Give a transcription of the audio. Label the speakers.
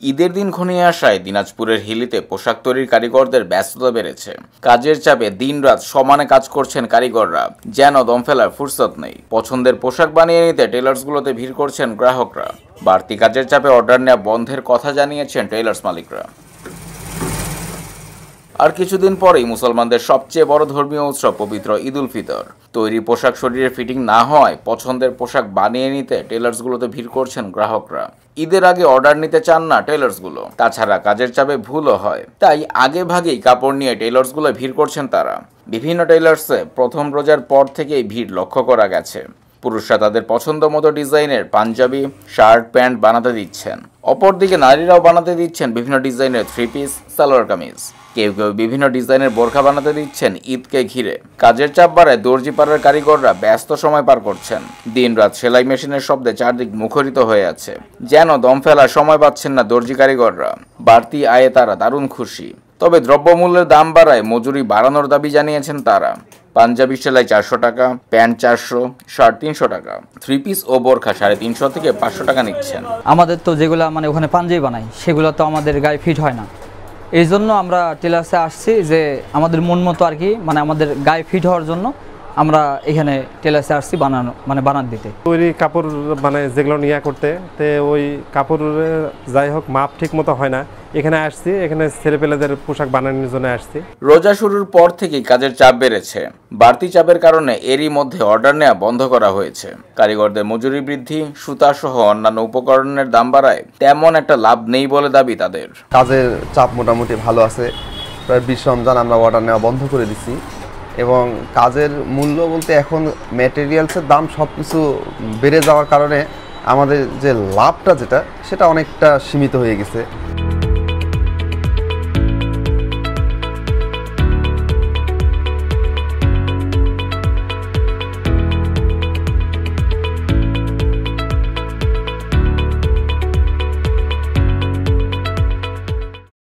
Speaker 1: ঈদের দিন ঘনিয়ে আসায় দিনাজপুরের হিলিতে পোশাক তৈরির কারিগরদের ব্যস্ততা বেড়েছে। কাজের চাপে দিনরাত সমানে কাজ করছেন কারিগররা, যেন দম ফেলার ফুরসত নেই। পছন্দের পোশাক বানিয়ে নিতে টেলার্সগুলোতে ভিড় করছেন গ্রাহকরা। বাড়তি কাজের চাপে অর্ডার নেওয়া বন্ধের কথা জানিয়েছেন টেলার্স মালিকরা। আর কিছুদিন পরেই মুসলমানদের সবচেয়ে বড় ধর্মীয় উৎসব পবিত্র ঈদ উল ফিতর। তৈরি পোশাক শরীরে ফিটিং না হয় পছন্দের পোশাক বানিয়ে নিতে টেলার্সগুলোতে ভিড় করছেন গ্রাহকরা। ঈদের আগে অর্ডার নিতে চান না টেলার্সগুলো, তাছাড়া কাজের চাপে ভুলও হয়, তাই আগে ভাগেই কাপড় নিয়ে টেলার্সগুলো ভিড় করছেন তারা। বিভিন্ন টেলার্সে প্রথম রোজার পর থেকেই ভিড় লক্ষ্য করা গেছে। পুরুষরা তাদের পছন্দ মতো ডিজাইনের পাঞ্জাবি, শার্ট, প্যান্ট বানাতে দিচ্ছেন। অপরদিকে নারীরাও বানাতে দিচ্ছেন বিভিন্ন ডিজাইনের 3 পিস, সালোয়ার কামিজ। কেউ কেউ বিভিন্ন ডিজাইনের বোরখা বানাতে দিচ্ছেন ঈদকে ঘিরে। কাজের চাপ বাড়ায় দর্জি পাড়ার কারিগররা ব্যস্ত সময় পার করছেন। দিনরাত সেলাই মেশিনের শব্দে চারদিক মুখরিত হয়ে আছে, যেন দম ফেলার সময় পাচ্ছেন না দর্জি কারিগররা। বাড়তি আয়ে তারা দারুণ খুশি। তবে দ্রব্যমূল্যের দাম বাড়ায় মজুরি বাড়ানোর দাবি জানিয়েছেন তারা। পাঞ্জাবি সেলাই 400 টাকা, প্যান্ট 400, শার্ট 300 টাকা, 3 পিস ও বোরখা 350 থেকে 500 টাকা নিচ্ছেন।
Speaker 2: আমাদের তো যেগুলো ওখানে পাঞ্জাবি বানাই সেগুলো তো আমাদের গায়ে ফিট হয় না। এই জন্য আমরা টেলার্সে আসছি যে আমাদের মন মতো আর কি আমাদের গায়ে ফিট হওয়ার জন্য আমরা এখানে টেলার্সে আসছি বানান দিতে।
Speaker 3: তৈরি কাপড় যেগুলো নিয়ে করতে ওই কাপড়ের যাই হোক মাপ ঠিক মতো হয় না। এখানে আসছি, এখানে ছেলেপেলেদের পোশাক বানানোর জন্য আসছি।
Speaker 1: রোজা শুরুর পর থেকেই কাজের চাপ বেড়েছে। বাড়তি চাপের কারণে এরই মধ্যে অর্ডার নেওয়া বন্ধ করা হয়েছে। কারিগরদের মজুরি বৃদ্ধি, সুতা সহ অন্যান্য উপকরণের দাম বাড়ায় তেমন একটা লাভ নেই বলে দাবি তাদের।
Speaker 4: কাজের চাপ মোটামুটি ভালো আছে। প্রায় 20 রমজান আমরা অর্ডার নেওয়া বন্ধ করে দিছি এবং কাজের মূল্য বলতে এখন ম্যাটেরিয়ালসের দাম সব কিছু বেড়ে যাওয়ার কারণে আমাদের যে লাভটা সেটা অনেকটা সীমিত হয়ে গেছে।